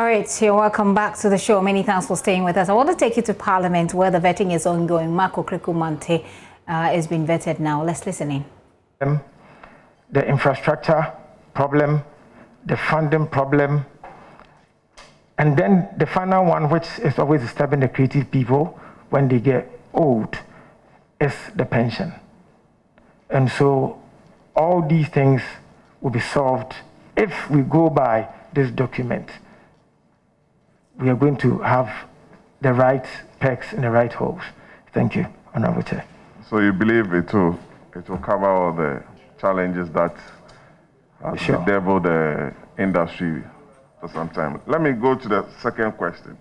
right, you're welcome back to the show. Many thanks for staying with us. I want to take you to Parliament where the vetting is ongoing. Okraku Mantey is being vetted now. Let's listen in. The infrastructure problem, the funding problem, and then the final one, which is always disturbing the creative people when they get old, is the pension. And so all these things will be solved if we go by this document. We are going to have the right pegs in the right holes. Thank you, Honorable Chair. So you believe it will cover all the challenges that have bedeviled the industry for some time. Let me go to the second question.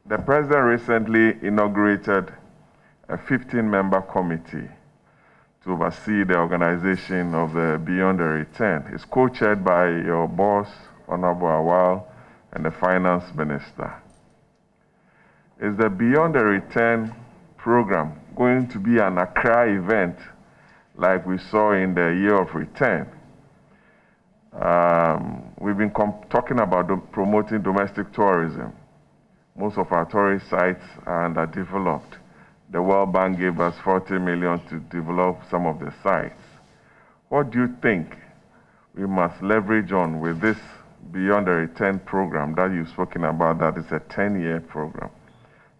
The President recently inaugurated a 15-member committee to oversee the organization of the Beyond the Return. It's co-chaired by your boss, Honorable Awal, and the Finance Minister. Is the Beyond the Return program going to be an Accra event like we saw in the Year of Return? We've been talking about promoting domestic tourism. Most of our tourist sites are underdeveloped. The World Bank gave us 40 million to develop some of the sites. What do you think we must leverage on with this Beyond the Return program that you've spoken about, that is a 10-year program,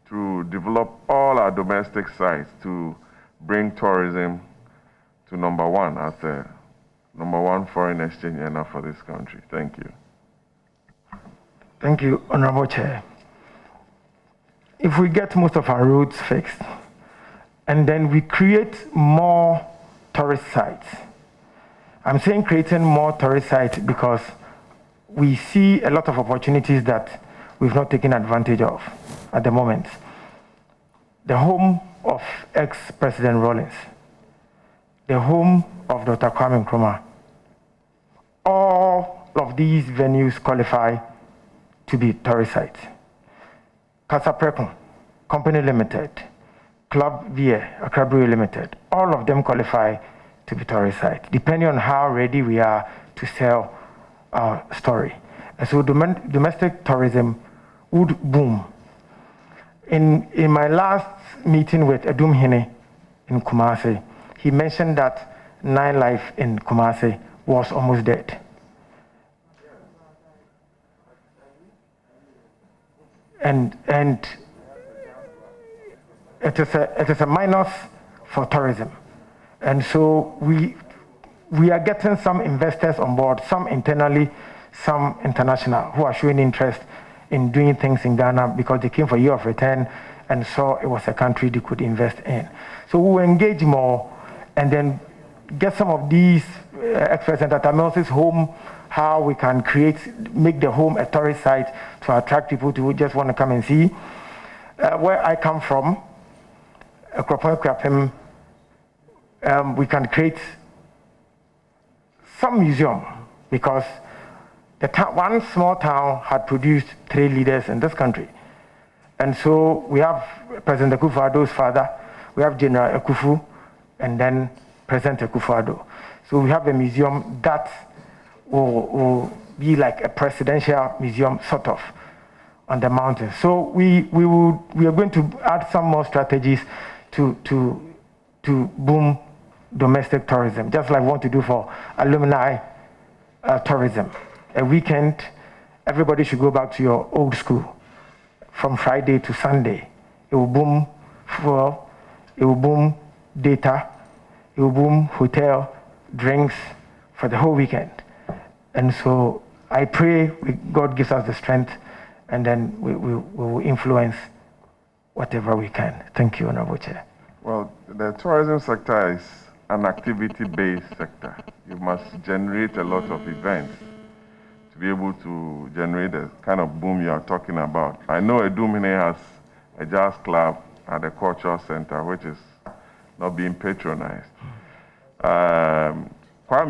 to develop all our domestic sites to bring tourism to number one as the number one foreign exchange earner for this country? Thank you. Thank you, Honorable Chair. If we get most of our roads fixed, and then we create more tourist sites. I'm saying creating more tourist sites because we see a lot of opportunities that we've not taken advantage of at the moment. The home of ex-President Rawlings, the home of Dr. Kwame Nkrumah, all of these venues qualify to be tourist sites. Casa Precon, Company Limited, Club Via, Accra Brewery Limited, all of them qualify to be tourist sites, depending on how ready we are to sell our story. And so domestic tourism would boom. In my last meeting with Edum Hine in Kumasi, he mentioned that nightlife in Kumasi was almost dead. And it is a minus for tourism. And so we are getting some investors on board, some internally, some international, who are showing interest in doing things in Ghana because they came for Year of Return and saw it was a country they could invest in. So we will engage more and then get some of these experts and Tatamil's home, how we can make the home a tourist site to attract people to just want to come and see. Where I come from, we can create some museum because one small town had produced 3 leaders in this country. And so we have President Akufo-Addo's father, we have General Akufu, and then President Akufo-Addo. So we have a museum that will be like a presidential museum, sort of, on the mountain. So we are going to add some more strategies to boom domestic tourism, just like we want to do for alumni tourism. A weekend, everybody should go back to your old school from Friday to Sunday. It will boom fuel, it will boom data, it will boom hotel, drinks for the whole weekend. And so I pray God gives us the strength, and then we will influence whatever we can. Thank you, Honorable Chair. Well, the tourism sector is an activity-based sector. You must generate a lot of events to be able to generate the kind of boom you are talking about. I know Edumhine has a jazz club at the cultural center, which is not being patronized. Kwame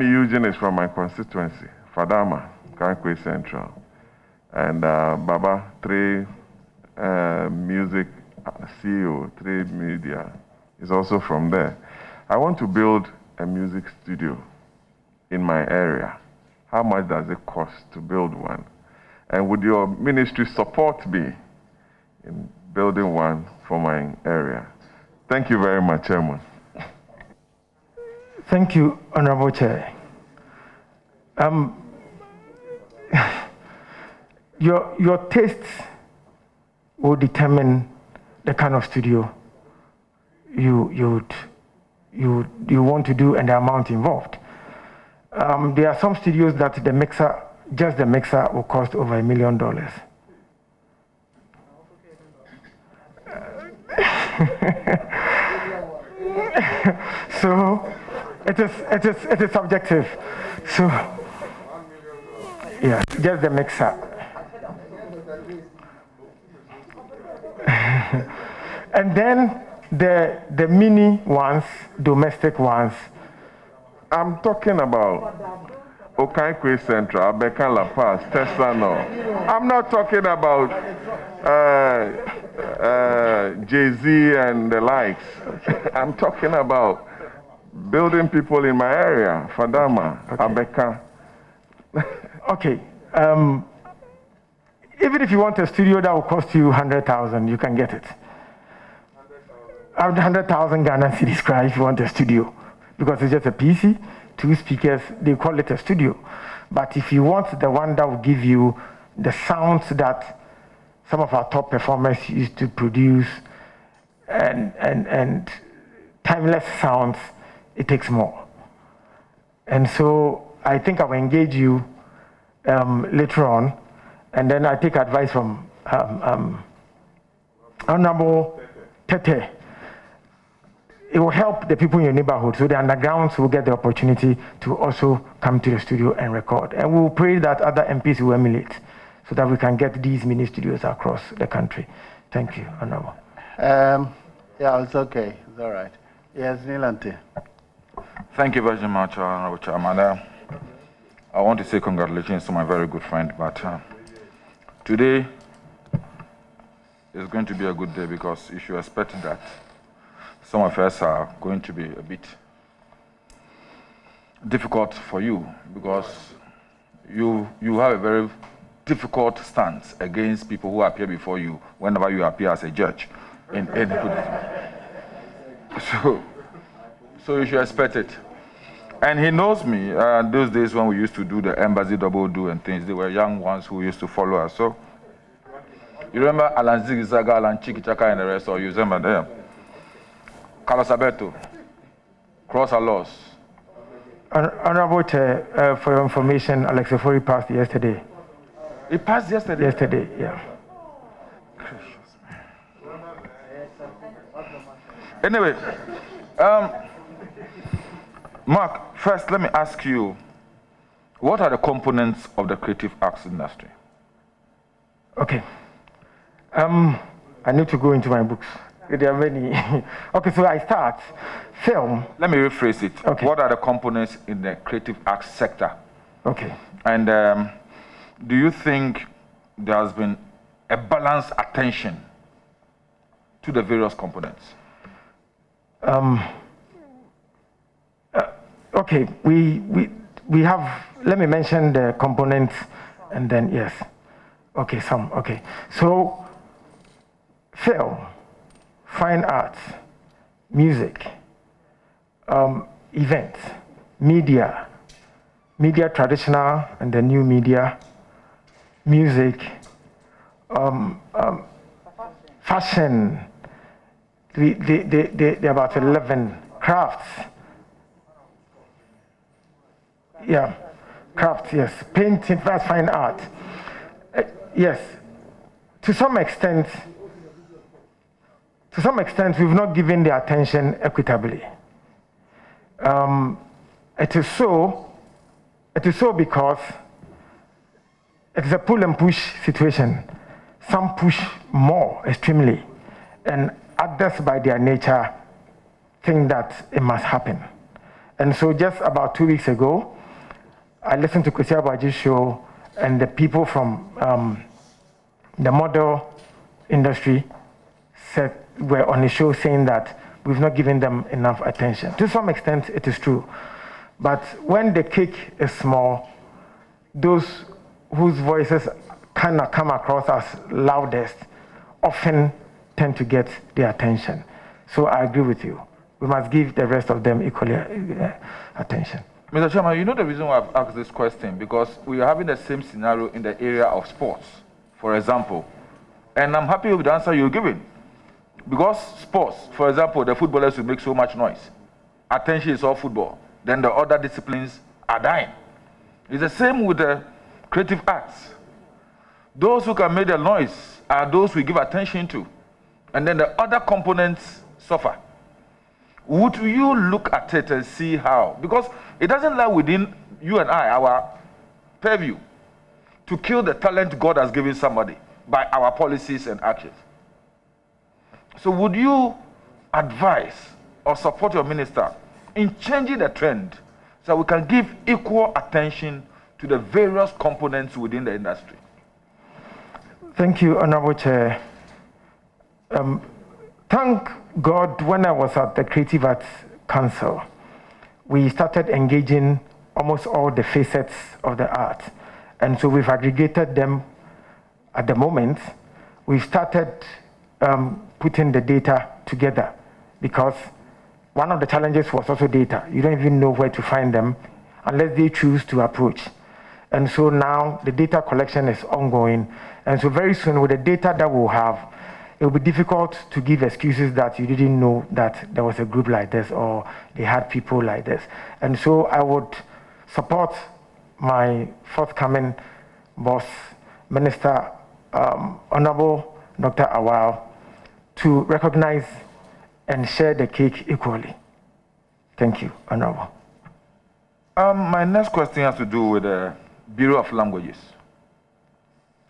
Eugene is from my constituency, Fadama, Kankwe Central. And Baba, 3 music CEO, 3 media, is also from there. I want to build a music studio in my area. How much does it cost to build one? And would your ministry support me in building one for my area? Thank you very much, Chairman. Thank you, Honorable Chair. Your tastes will determine the kind of studio you want to do and the amount involved. There are some studios that just the mixer will cost over $1 million. So it is subjective. So yeah, just the mixer. And then the mini ones, domestic ones. I'm talking about Okraku Central, Abeka La Paz, Tesano. I'm not talking about Jay-Z and the likes. I'm talking about building people in my area, Fadama, okay. Abeka. Okay. Even if you want a studio that will cost you 100,000, you can get it. 100,000 Ghana cedis cry if you want a studio, because it's just a PC, 2 speakers. They call it a studio. But if you want the one that will give you the sounds that some of our top performers used to produce and timeless sounds, it takes more. And so I think I will engage you later on, and then I take advice from Honorable Tete. It will help the people in your neighborhood, so the undergrounds will get the opportunity to also come to the studio and record. And we'll pray that other MPs will emulate, so that we can get these mini studios across the country. Thank you, Honorable. Yeah, it's okay. It's all right. Yes, Nilante. Thank you very much, Honorable Chairman. I want to say congratulations to my very good friend, but today is going to be a good day, because you should expect that some of us are going to be a bit difficult for you, because you have a very difficult stance against people who appear before you whenever you appear as a judge. So you should expect it. And he knows me. Those days when we used to do the embassy double do and things, they were young ones who used to follow us. So you remember Alan Zigzaga, Alan Chikichaka, and the rest, or you remember them? Carlos Alberto, Cross our laws. Honorable Chair, for your information, Alex Ofori passed yesterday. He passed yesterday? Yesterday, yeah. Anyway, Mark, first let me ask you, what are the components of the creative arts industry? Okay. I need to go into my books. There are many. Okay, so I start. Film. Let me rephrase it. Okay. What are the components in the creative arts sector? Okay. And do you think there has been a balanced attention to the various components? Okay, we have, let me mention the components and then, yes. Okay, okay. So, film, fine arts, music, events, media traditional and the new media, music, fashion, there are about 11 crafts. Yeah, crafts, yes. Painting, that's fine art. Yes, to some extent, we've not given the attention equitably. It is so because it is a pull and push situation. Some push more extremely, and others by their nature think that it must happen. And so just about 2 weeks ago, I listened to Kwesi Abaji's show, and the people from the model industry were on the show saying that we've not given them enough attention. To some extent, it is true. But when the cake is small, those whose voices kind of come across as loudest often tend to get their attention. So I agree with you. We must give the rest of them equally attention. Mr. Chairman, you know the reason why I've asked this question? Because we are having the same scenario in the area of sports, for example. And I'm happy with the answer you're giving. Because sports, for example, the footballers will make so much noise. Attention is all football. Then the other disciplines are dying. It's the same with the creative arts. Those who can make the noise are those we give attention to. And then the other components suffer. Would you look at it and see how? Because it doesn't lie within you and I, our purview, to kill the talent God has given somebody by our policies and actions. So would you advise or support your minister in changing the trend so we can give equal attention to the various components within the industry? Thank you, Honorable Chair. Thank God, when I was at the Creative Arts Council, we started engaging almost all the facets of the art. And so we've aggregated them at the moment. We've started putting the data together because one of the challenges was also data. You don't even know where to find them unless they choose to approach. And so now the data collection is ongoing. And so very soon with the data that we'll have, it will be difficult to give excuses that you didn't know that there was a group like this or they had people like this. And so I would support my forthcoming boss, Minister Honorable Dr. Awal, to recognize and share the cake equally. Thank you, Honorable. My next question has to do with the Bureau of Languages.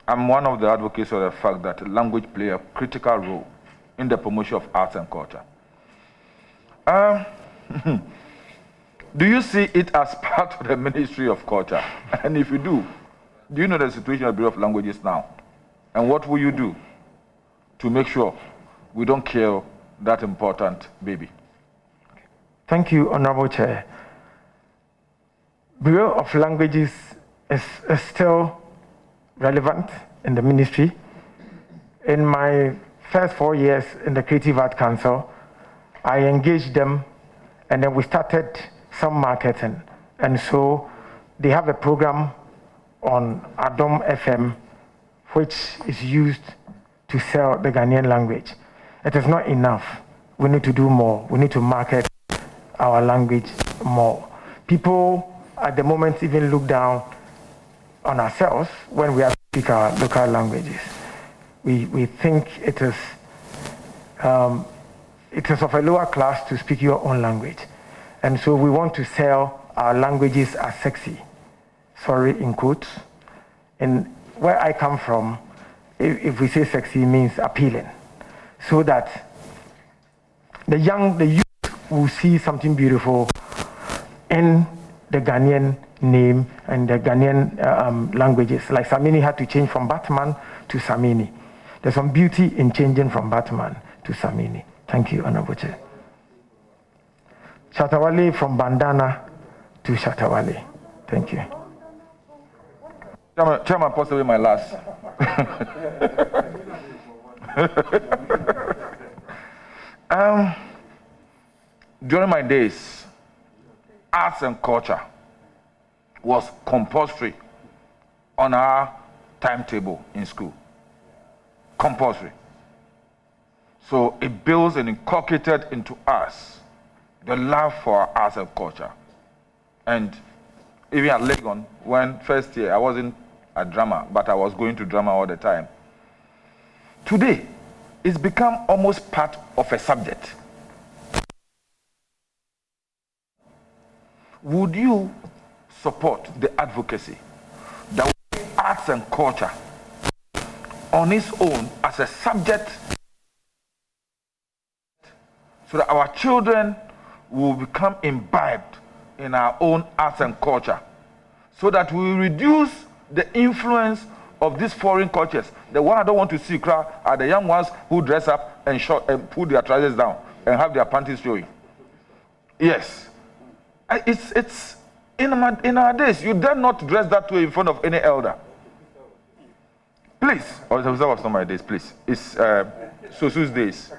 I'm one of the advocates of the fact that language plays a critical role in the promotion of arts and culture. Do you see it as part of the Ministry of Culture? And if you do you know the situation of the Bureau of Languages now? And what will you do to make sure we don't kill that important baby? Thank you, Honorable Chair. Bureau of Languages is still relevant in the ministry. In my first 4 years in the Creative Arts Council, I engaged them and then we started some marketing. And so they have a program on Adom FM, which is used to sell the Ghanaian language. It is not enough. We need to do more. We need to market our language more. People at the moment even look down on ourselves when we have to speak our local languages. We think it is of a lower class to speak your own language. And so we want to sell our languages as sexy. Sorry, in quotes. And where I come from, if we say sexy, it means appealing. So that the youth will see something beautiful in the Ghanaian name and the Ghanaian languages. Like Samini had to change from Batman to Samini. There's some beauty in changing from Batman to Samini. Thank you, Honorable Chair. Shatawale from Bandana to Shatawale. Thank you. Chairman, possibly my last. During my days, arts and culture was compulsory on our timetable in school. Compulsory. So it builds and inculcated into us the love for our arts and culture. And even at Legon, when first year, I wasn't a drama, but I was going to drama all the time. Today, it's become almost part of a subject. Would you support the advocacy that arts and culture on its own as a subject so that our children will become imbibed in our own arts and culture, so that we reduce the influence of these foreign cultures? The one I don't want to see are the young ones who dress up and put their trousers down and have their panties showing. Yes. It's in our days, you dare not dress that way in front of any elder. Please. Oh, that was not my days, please. It's Sosu's days.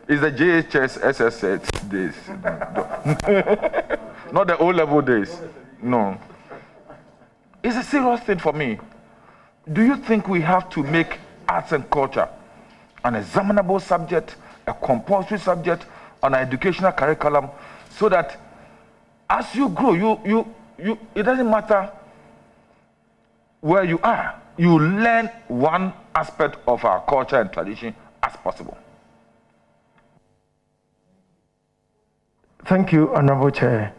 It's the JHS SSS days. Not the O-level days. No. It's a serious thing for me. Do you think we have to make arts and culture an examinable subject, a compulsory subject on our educational curriculum, so that as you grow, it doesn't matter where you are, you learn one aspect of our culture and tradition as possible? Thank you, Honorable Chair.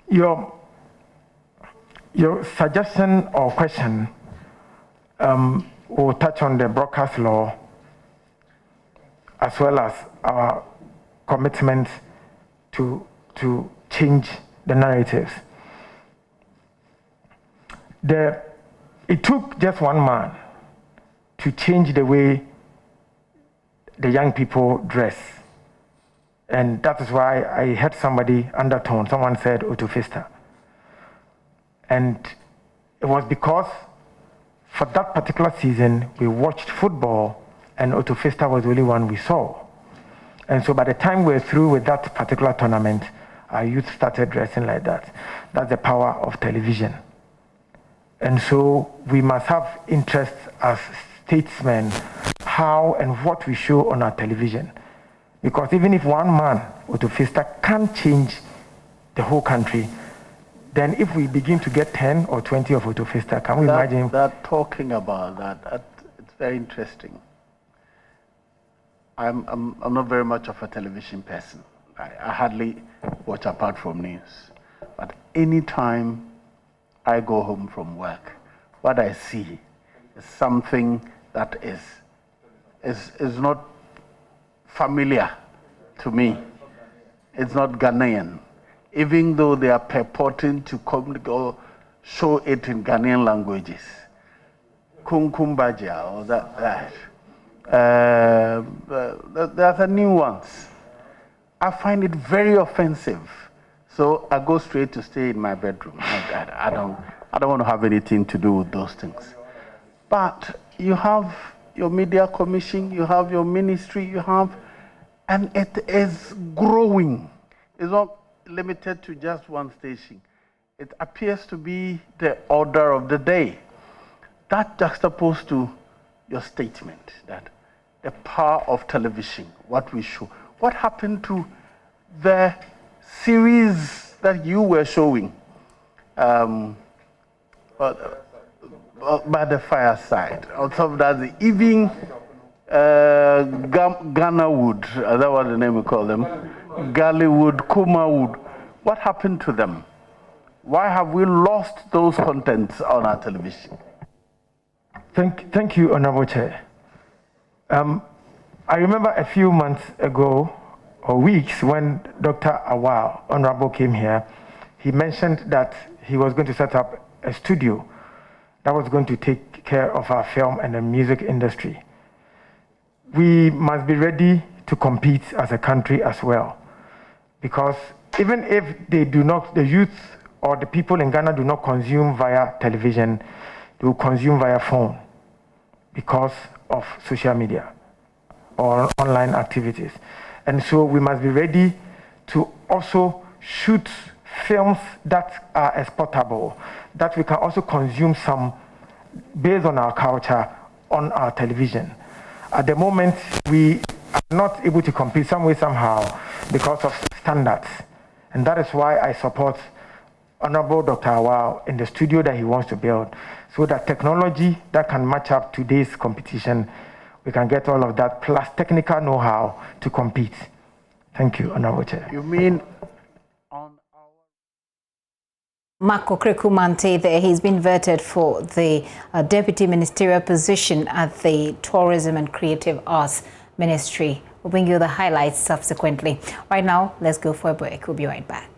Your suggestion or question will touch on the broadcast law as well as our commitment to change the narratives. It took just one man to change the way the young people dress. And that is why I heard somebody undertone, someone said Otofista. And it was because for that particular season, we watched football and Otofista was the only one we saw. And so by the time we were through with that particular tournament, our youth started dressing like that. That's the power of television. And so we must have interest as statesmen, how and what we show on our television. Because even if one man, Otofista, can't change the whole country, then if we begin to get 10 or 20 of Otofista, can we imagine? That talking about that, it's very interesting. I'm not very much of a television person. I hardly watch apart from news. But anytime I go home from work, what I see is something that is not familiar to me. It's not Ghanaian. Even though they are purporting to go show it in Ghanaian languages. Kunkumbaja or that. There's a new ones. I find it very offensive. So I go straight to stay in my bedroom. I don't want to have anything to do with those things. But you have your media commission, you have your ministry, and it is growing. It's not limited to just one station. It appears to be the order of the day. That juxtaposed to your statement that the power of television, what we show. What happened to the series that you were showing by the fireside? On top of that, even Ghana Wood, that's what the name we call them, Gallywood, Kuma Wood. What happened to them? Why have we lost those contents on our television? Thank you, Honorable Chair. I remember a few months ago, or weeks, when Dr. Awal, Honorable, came here, he mentioned that he was going to set up a studio that was going to take care of our film and the music industry. We must be ready to compete as a country as well. Because even if they do not, the youth or the people in Ghana do not consume via television, they will consume via phone because of social media or online activities. And so we must be ready to also shoot films that are exportable, that we can also consume some based on our culture on our television. At the moment, we are not able to compete some way, somehow, because of standards. And that is why I support Honorable Dr. Awal in the studio that he wants to build, so that technology that can match up today's competition, we can get all of that, plus technical know-how to compete. Thank you, Honorable Chair. You mean on our... Okraku Mantey there, he's been vetted for the deputy ministerial position at the Tourism and Creative Arts Ministry. We'll bring you the highlights subsequently. Right now, let's go for a break. We'll be right back.